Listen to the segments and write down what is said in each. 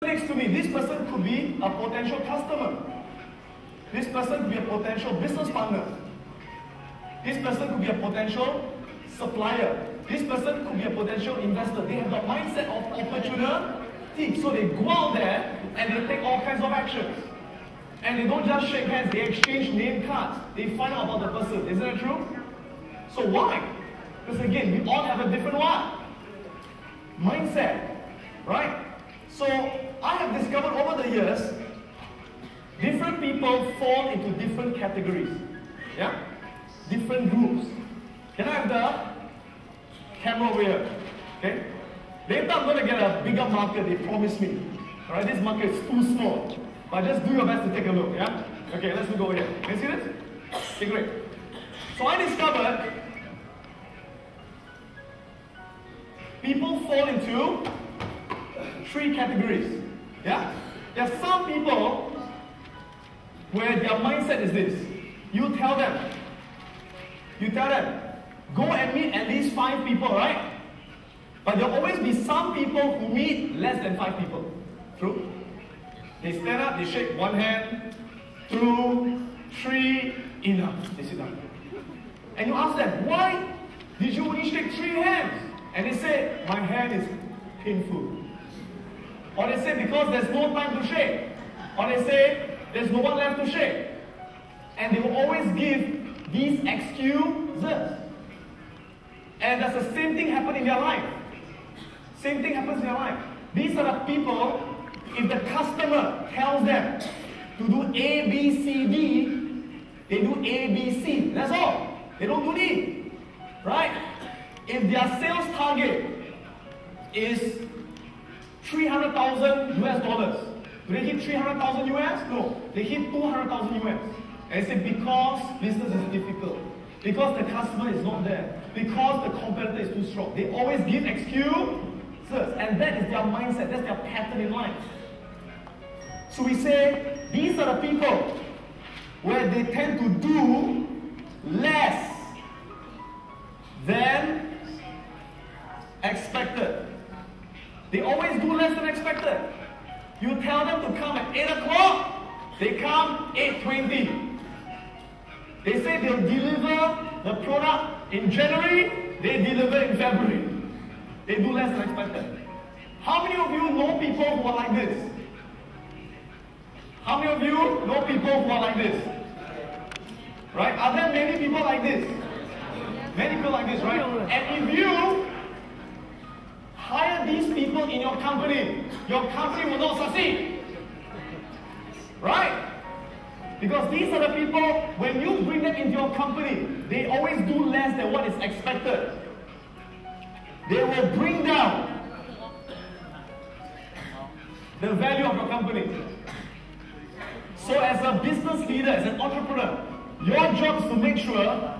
next to me, this person could be a potential customer. This person could be a potential business partner. This person could be a potential supplier. This person could be a potential investor. They have the mindset of opportunity. So they go out there and they take all kinds of actions. And they don't just shake hands, they exchange name cards. They find out about the person. Isn't that true? So why? Because again, we all have a different what? Mindset. Right? So I have discovered over the years, different people fall into different categories. Yeah? Different groups. Can I have the camera over here? Okay? Later I'm going to get a bigger marker, they promised me. Alright, this marker is too small. But just do your best to take a look, yeah? Okay, let's look over here. Can you see this? Okay, great. So I discovered people fall into 3 categories. Yeah? There are some people where their mindset is this. You tell them, go and meet at least 5 people, right? But there will always be some people who meet less than 5 people. True? They stand up, they shake 1 hand, 2, 3, enough. They sit down. And you ask them, why did you only shake 3 hands? And they say, my hand is painful. Or they say, because there's no time to shake. Or they say, there's no one left to shake. And they will always give these excuses. And that's the same thing happen in their life. Same thing happens in their life. These are the people, if the customer tells them to do A, B, C, D, they do A, B, C. That's all. They don't do D. Right? If their sales target is 300,000 US dollars, do they hit 300,000 US? No. They hit 200,000 US. And they say because business is difficult, because the customer is not there, because the competitor is too strong. They always give excuses. And that is their mindset. That's their pattern in life. So we say, these are the people where they tend to do less than expected. They always do less than expected. You tell them to come at 8 o'clock, they come 8:20. They say they'll deliver the product in January, they deliver in February. They do less than expected. How many of you know people who are like this? How many of you know people who are like this? Right? Are there many people like this? Many people like this, right? And if you hire these people in your company will not succeed. Right? Because these are the people, when you bring them into your company, they always do less than what is expected. They will bring down the value of your company. So as a business leader, as an entrepreneur, your job is to make sure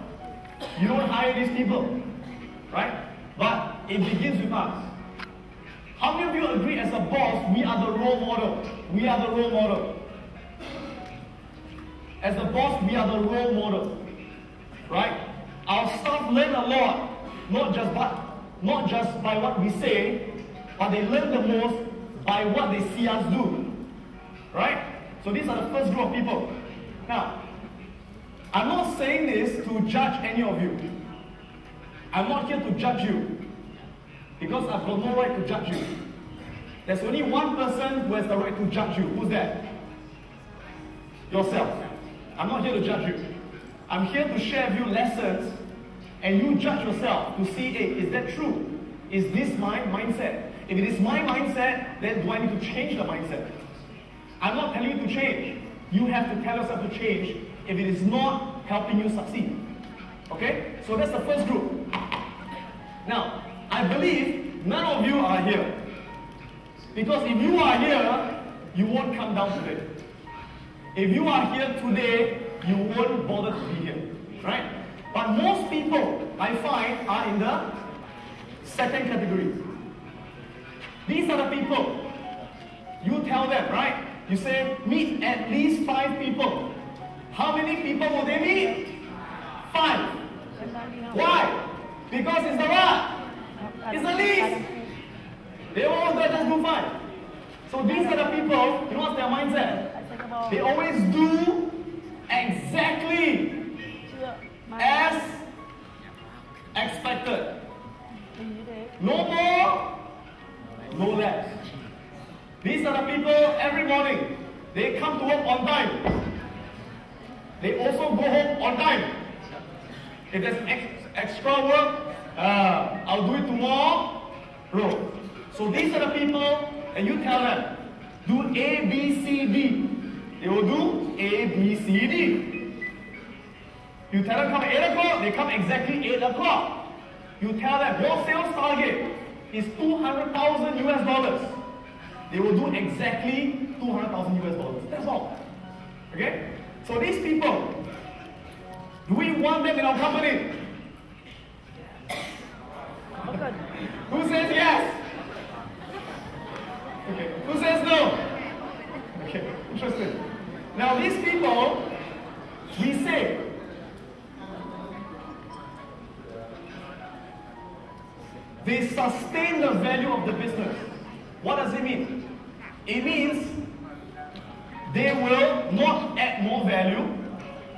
you don't hire these people. Right? But it begins with us. How many of you agree as a boss, we are the role model? We are the role model. As a boss, we are the role model. Right? Our staff learn a lot, not just by what we say, but they learn the most by what they see us do. Right? So these are the first group of people. Now, I'm not saying this to judge any of you. I'm not here to judge you. Because I've got no right to judge you. There's only one person who has the right to judge you. Who's that? Yourself. I'm not here to judge you. I'm here to share with you lessons, and you judge yourself to see, hey, is that true? Is this my mindset? If it is my mindset, then do I need to change the mindset? I'm not telling you to change. You have to tell yourself to change if it is not helping you succeed. Okay? So that's the first group. Now, I believe none of you are here. Because if you are here, you won't come down today. If you are here today, you won't bother to be here. Right? But most people, I find, are in the second category. These are the people. You tell them, right? You say, meet at least 5 people. How many people will they meet? 5. Why? Because it's the what? It's the least. They all got just do 5. So So these are the people, you know what's their mindset? They always do exactly as expected. No more, no less. These are the people every morning. They come to work on time. They also go home on time. If there's extra work, I'll do it tomorrow. So these are the people, and you tell them, do A, B, C, D. They will do A, B, C, D. You tell them come at 8 o'clock, they come exactly 8 o'clock. You tell them your sales target is 200,000 US dollars. They will do exactly 200,000 US dollars. That's all. Okay? So these people, do we want them in our company? Who says yes? Okay. Who says no? Okay. Interesting. Now these people, we say, they sustain the value of the business. What does it mean? It means they will not add more value,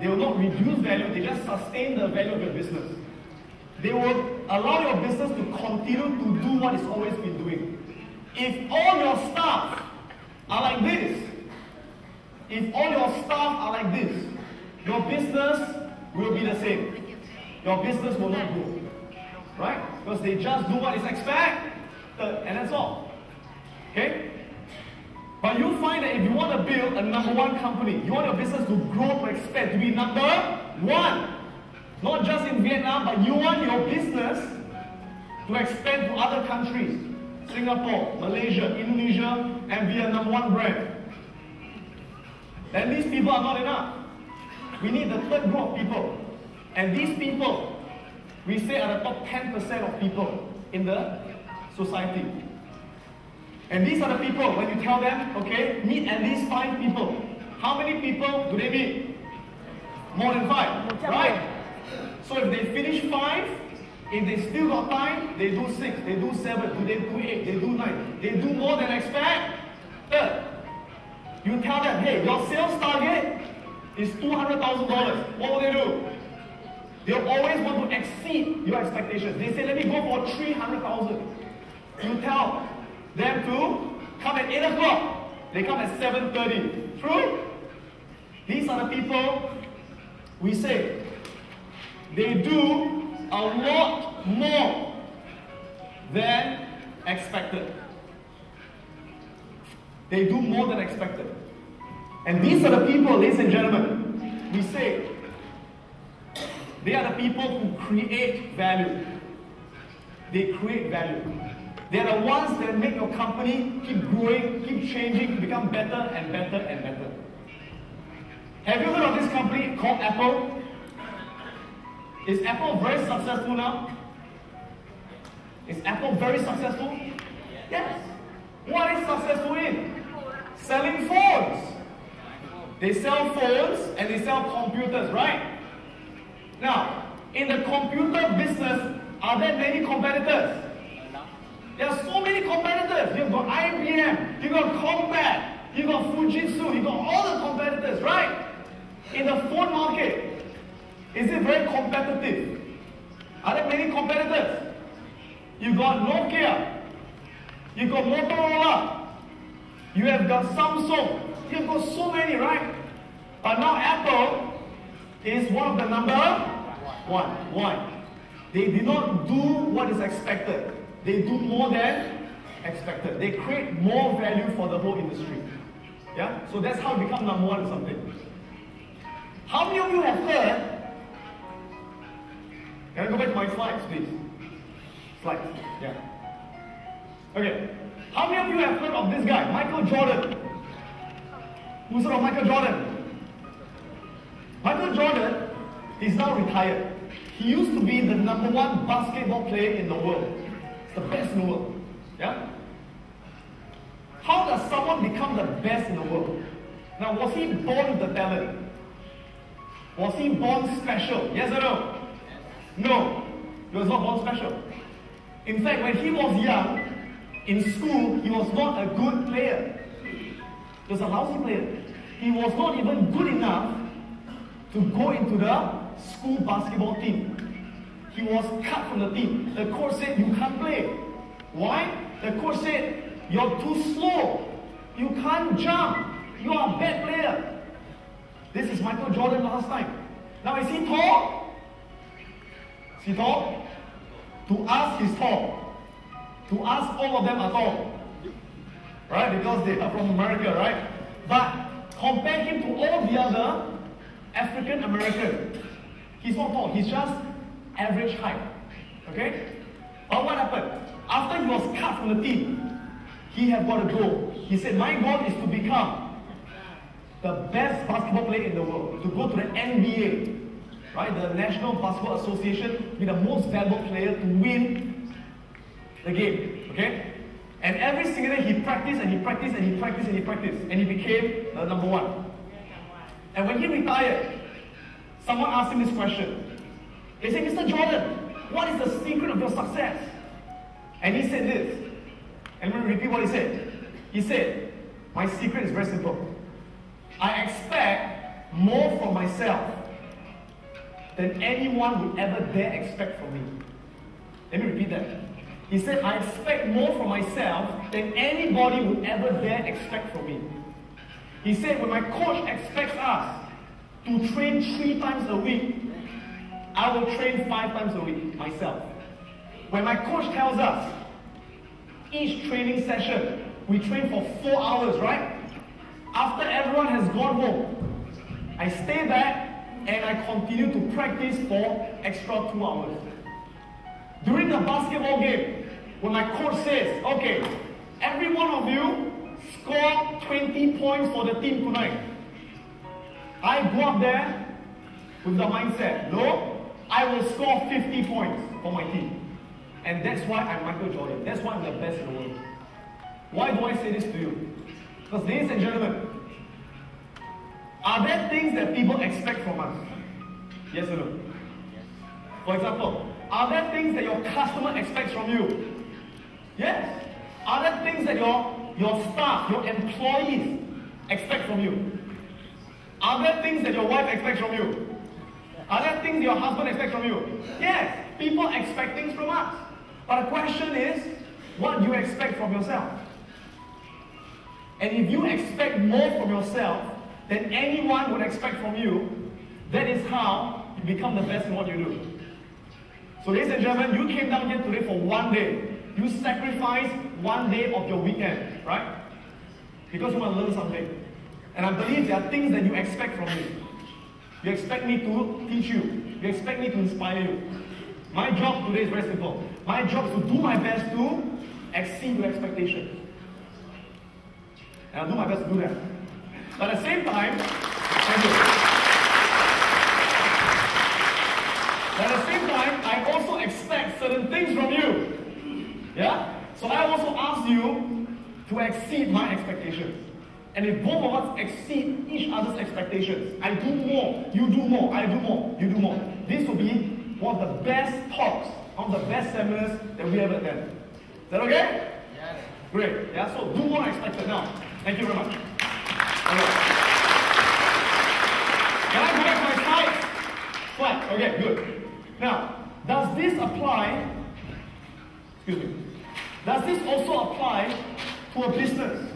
they will not reduce value, they just sustain the value of your business. They will allow your business to continue to do what it's always been doing. If all your staff are like this, if all your staff are like this, your business will be the same. Your business will not grow. Right? Because they just do what is expected, and that's all. Okay? But you find that if you want to build a #1 company, you want your business to grow, to expand, to be #1, not just in Vietnam, but you want your business to expand to other countries, Singapore, Malaysia, Indonesia, and be a #1 brand. Then these people are not enough. We need the third group of people. And these people, we say, are the top 10% of people in the society. And these are the people, when you tell them, okay, meet at least 5 people. How many people do they meet? More than 5, right? So if they finish 5, if they still got time, they do 6, they do 7, they do 8, they do 9. They do more than expected. You tell them, hey, your sales target is $200,000. What will they do? They'll always want to exceed your expectations. They say, let me go for 300,000. You tell them to come at 8 o'clock. They come at 7:30. True? These are the people we say they do a lot more than expected. They do more than expected. And these are the people, ladies and gentlemen, we say they are the people who create value. They create value. They are the ones that make your company keep growing, keep changing, become better and better and better. Have you heard of this company called Apple? Is Apple very successful now? Is Apple very successful? Yes. What is successful in? Selling phones. They sell phones and they sell computers, right? Now, in the computer business, are there many competitors? There are so many competitors. You've got IBM, you've got Compaq, you've got Fujitsu, you've got all the competitors, right? In the phone market, is it very competitive? Are there many competitors? You've got Nokia, you've got Motorola, you have got Samsung, you've got so many, right? But now Apple is one of the #1. Why? They did not do what is expected. They do more than expected. They create more value for the whole industry. Yeah? So that's how you become #1 in something. How many of you have heard? Can I go back to my slides, please? Slides. Yeah. Okay. How many of you have heard of this guy, Michael Jordan? Who's heard of Michael Jordan? Michael Jordan is now retired. He used to be the #1 basketball player in the world. It's the best in the world. Yeah? How does someone become the best in the world? Now, was he born with the talent? Was he born special? Yes or no? No. He was not born special. In fact, when he was young, in school, he was not a good player. He was a lousy player. He was not even good enough to go into the school basketball team. He was cut from the team. The coach said, you can't play. Why? The coach said, you're too slow. You can't jump. You are a bad player. This is Michael Jordan last time. Now, is he tall? Is he tall? To us, he's tall. To us, all of them are tall. Right? Because they are from America, right? But compare him to all the other African Americans. He's not tall. He's just average height. Okay? But what happened? After he was cut from the team, he had got a goal. He said, my goal is to become the best basketball player in the world. To go to the NBA. Right? The National Basketball Association, be the most valuable player to win the game. Okay? And every single day he practiced and he practiced and he practiced and he practiced. And he became the number one. And when he retired, someone asked him this question. They said, Mr. Jordan, what is the secret of your success? And he said this. And I'm going to repeat what he said. He said, my secret is very simple. I expect more from myself than anyone would ever dare expect from me. Let me repeat that. He said, I expect more from myself than anybody would ever dare expect from me. He said, when my coach expects us to train 3 times a week, I will train 5 times a week myself. When my coach tells us, each training session, we train for 4 hours, right? After everyone has gone home, I stay back and I continue to practice for extra 2 hours. During the basketball game, when my coach says, okay, every one of you score 20 points for the team tonight. I go up there with the mindset, no, I will score 50 points for my team. And that's why I'm Michael Jordan. That's why I'm the best in the world. Why do I say this to you? Because ladies and gentlemen, are there things that people expect from us? Yes or no? For example, are there things that your customer expects from you? Yes. Are there things that your staff, your employees expect from you? Are there things that your wife expects from you? Are there things your husband expects from you? Yes. People expect things from us. But the question is, what do you expect from yourself? And if you expect more from yourself than anyone would expect from you, that is how you become the best in what you do. So ladies and gentlemen, you came down here today for 1 day. You sacrificed 1 day of your weekend, right? Because you want to learn something. And I believe there are things that you expect from me. You expect me to teach you. You expect me to inspire you. My job today is very simple. My job is to do my best to exceed your expectations. And I'll do my best to do that. But at the same time, thank you. But at the same time, I also expect certain things from you. Yeah? So I also ask you to exceed my expectations. And if both of us exceed each other's expectations, I do more, you do more, I do more, you do more. This will be one of the best talks, one of the best seminars that we ever attend. Is that okay? Yes. Great. Yeah, so do more expected now. Thank you very much. Okay. Can I go back to my slides? Flat. Okay, good. Now, does this apply? Excuse me. Does this also apply to a business?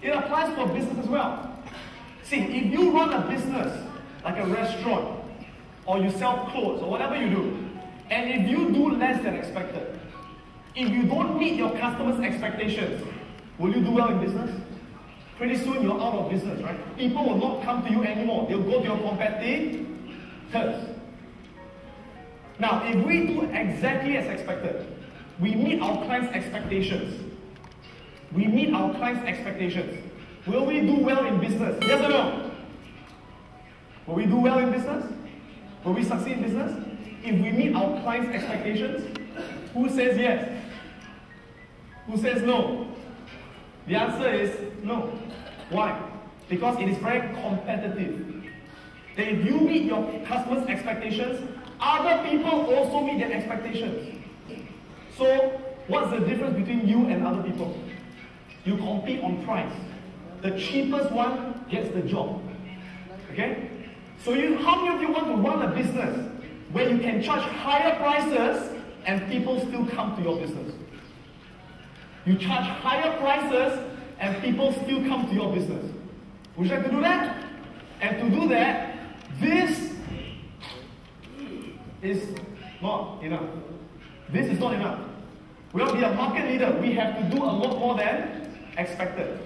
It applies to a business as well. See, if you run a business like a restaurant, or you sell clothes, or whatever you do, and if you do less than expected, if you don't meet your customers' expectations, will you do well in business? Pretty soon you're out of business, right? People will not come to you anymore. They'll go to your competitors. Now, if we do exactly as expected, we meet our clients' expectations. We meet our clients' expectations. Will we do well in business? Yes or no? Will we do well in business? Will we succeed in business? If we meet our clients' expectations, who says yes? Who says no? The answer is no. Why? Because it is very competitive. That if you meet your customers' expectations, other people also meet their expectations. So, what's the difference between you and other people? You compete on price. the cheapest one gets the job. Okay? So how many of you want to run a business where you can charge higher prices and people still come to your business? You charge higher prices and people still come to your business. Would you like to do that? And to do that, this is not enough. This is not enough. We want to be a market leader. We have to do a lot more than expected.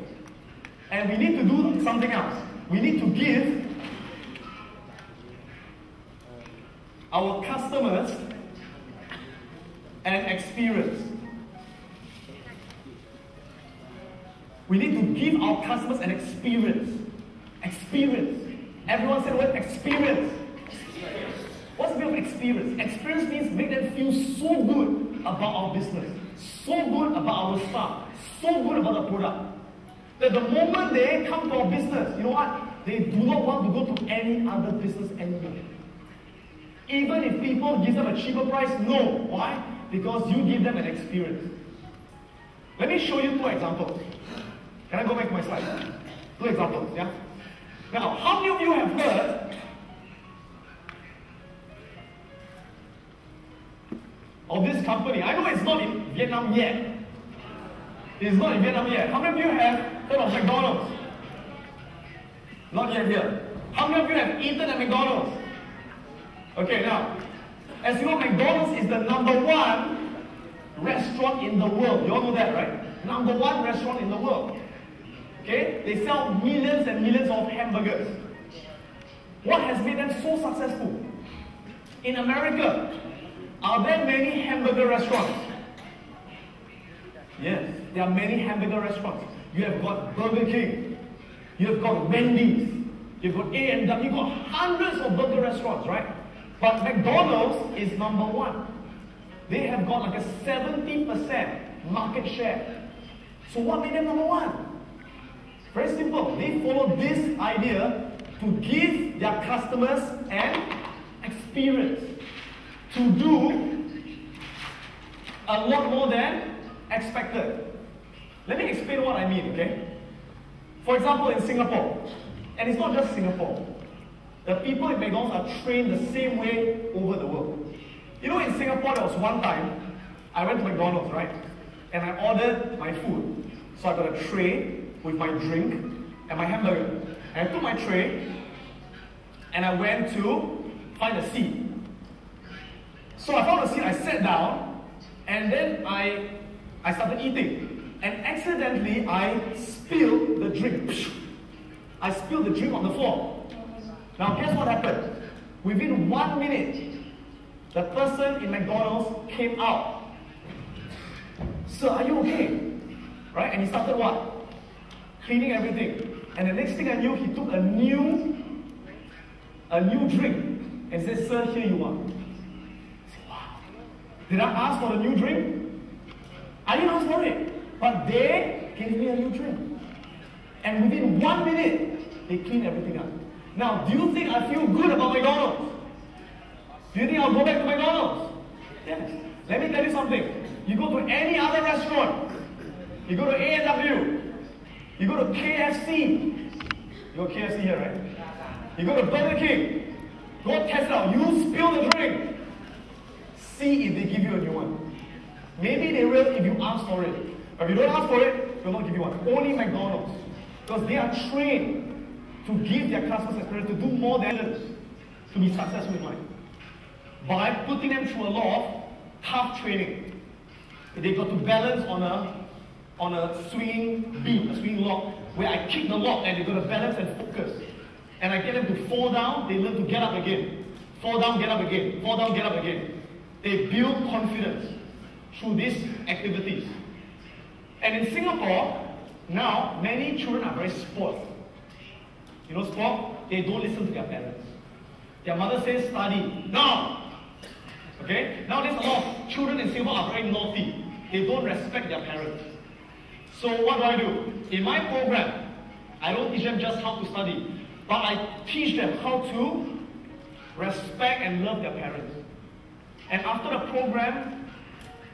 And we need to do something else. We need to give our customers an experience. We need to give our customers an experience. Experience. Everyone say the word experience. What's the meaning of experience? Experience means make them feel so good about our business, so good about our staff, so good about the product, that the moment they come to our business, you know what? They do not want to go to any other business anymore. Even if people give them a cheaper price, no. Why? Because you give them an experience. Let me show you two examples. Can I go back to my slide? Two examples, yeah? Now, how many of you have heard of this company? I know it's not in Vietnam yet. It's not in Vietnam yet. How many of you have heard of McDonald's? Not yet here. How many of you have eaten at McDonald's? Okay, now, as you know, McDonald's is the #1 restaurant in the world. You all know that, right? #1 restaurant in the world. Okay? They sell millions and millions of hamburgers. What has made them so successful? In America, are there many hamburger restaurants? Yes, there are many hamburger restaurants. You have got Burger King, you have got Wendy's, you've got A&W, you've got hundreds of burger restaurants, right? But McDonald's is #1. They have got like a 70% market share. So what made them #1? Very simple. They follow this idea to give their customers an experience, to do a lot more than expected. Let me explain what I mean, okay? For example, in Singapore, and it's not just Singapore, the people in McDonald's are trained the same way over the world. You know, in Singapore, there was one time, I went to McDonald's, right? And I ordered my food. So I got a tray with my drink and my hamburger. And I took my tray, and I went to find a seat. So I found a seat, I sat down, and then I started eating. And accidentally, I spilled the drink. I spilled the drink on the floor. Now, guess what happened? Within 1 minute, the person in McDonald's came out. Sir, are you okay? Right? And he started what? Cleaning everything. And the next thing I knew, he took a new drink and said, sir, here you are. I said, wow. Did I ask for a new drink? I didn't ask for it. But they gave me a new drink. And within 1 minute, they cleaned everything up. Now, do you think I feel good about McDonald's? Do you think I'll go back to McDonald's? Yes. Let me tell you something. You go to any other restaurant, you go to A&W, you go to KFC. You go to KFC here, right? You go to Burger King. Go test it out. You spill the drink. See if they give you a new one. Maybe they will if you ask for it. But if you don't ask for it, they'll not give you one. Only McDonald's. Because they are trained to give their customers experience, to do more than others, to be successful in life. By putting them through a lot of tough training. They got to balance on a swinging beam, a swinging lock, where I kick the lock and they got to balance and focus. And I get them to fall down, they learn to get up again. Fall down, get up again. Fall down, get up again. They build confidence through these activities. And in Singapore, now, many children are very spoiled. You know sport? They don't listen to their parents. Their mother says, study. Now! Okay? Now there's a lot of children in Singapore are very naughty. They don't respect their parents. So what do? In my program, I don't teach them just how to study, but I teach them how to respect and love their parents. And after the program,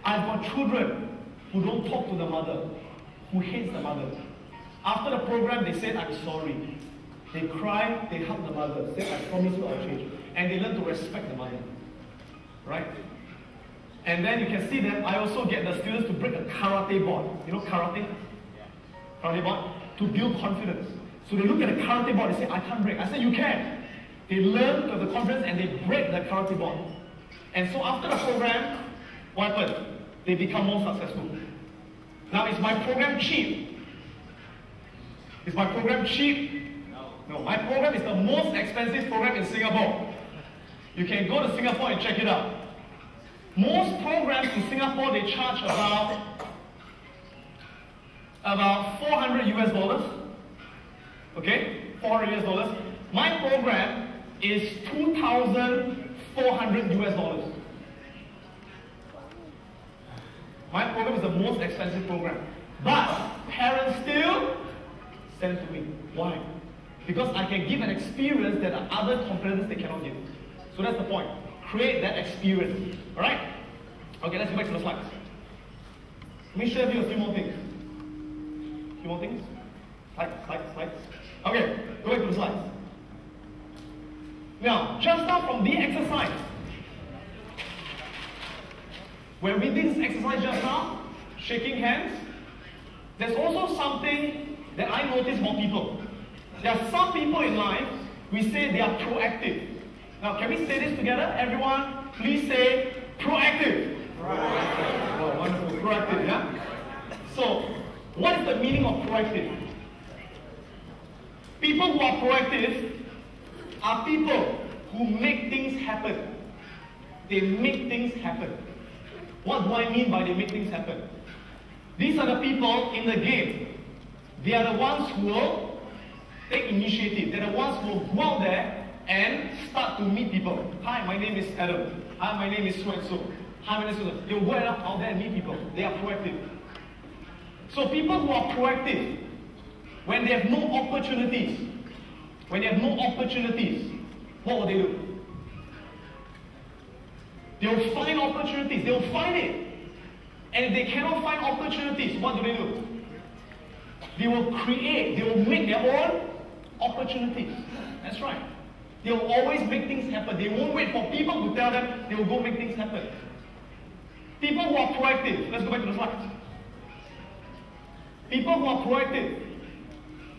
I've got children who don't talk to the mother, who hates the mother. After the program, they said, I'm sorry. They cried, they hugged the mother, said, I promise you I'll change. And they learned to respect the mother. Right? And then you can see that I also get the students to break a karate board. You know karate? Karate board? To build confidence. So they look at the karate board, they say, I can't break. I say, you can. They learn to have the confidence and they break the karate board. And so after the program, what happened? They become more successful. Now, is my program cheap? Is my program cheap? No, my program is the most expensive program in Singapore. You can go to Singapore and check it out. Most programs in Singapore, they charge about 400 US dollars. Okay, 400 US dollars. My program is 2,400 US dollars. My program is the most expensive program. But parents still send to me. Why? Because I can give an experience that other competitors they cannot give. So that's the point. Create that experience. Alright? Okay, let's go back to the slides. Let me share with you a few more things. Few more things? Slides. Okay, go back to the slides. Now, just now from the exercise, when we did this exercise just now, shaking hands, there's also something that I notice about people. There are some people in life, we say they are proactive. Now, can we say this together? Everyone, please say proactive. Proactive. Oh, wonderful. Proactive, yeah? So, what is the meaning of proactive? People who are proactive are people who make things happen. They make things happen. What do I mean by they make things happen? These are the people in the game. They are the ones who will take initiative. They're the ones who will go out there and start to meet people. Hi, my name is Adam. Hi, my name is so-and-so. Hi, my name is so-and-so. They will go out there and meet people. They are proactive. So people who are proactive, when they have no opportunities, what will they do? They will find opportunities. They will find it. And if they cannot find opportunities, what do? They will create. They will make their own opportunities. That's right. They will always make things happen. They won't wait for people to tell them. They will go make things happen. People who are proactive. Let's go back to the slides. People who are proactive.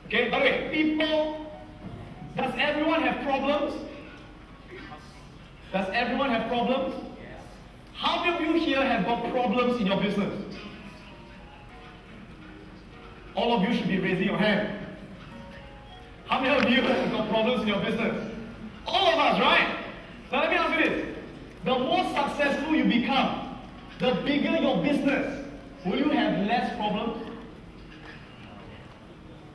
Okay, by the way, people, does everyone have problems? Does everyone have problems? Yes. How many of you here have got problems in your business? All of you should be raising your hand. How many of you have got problems in your business? All of us, right? Now let me ask you this. The more successful you become, the bigger your business, will you have less problems?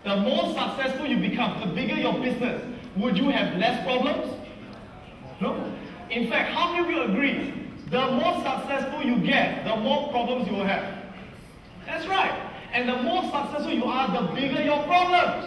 The more successful you become, the bigger your business, would you have less problems? No. In fact, how many of you agree? The more successful you get, the more problems you will have. That's right. And the more successful you are, the bigger your problems.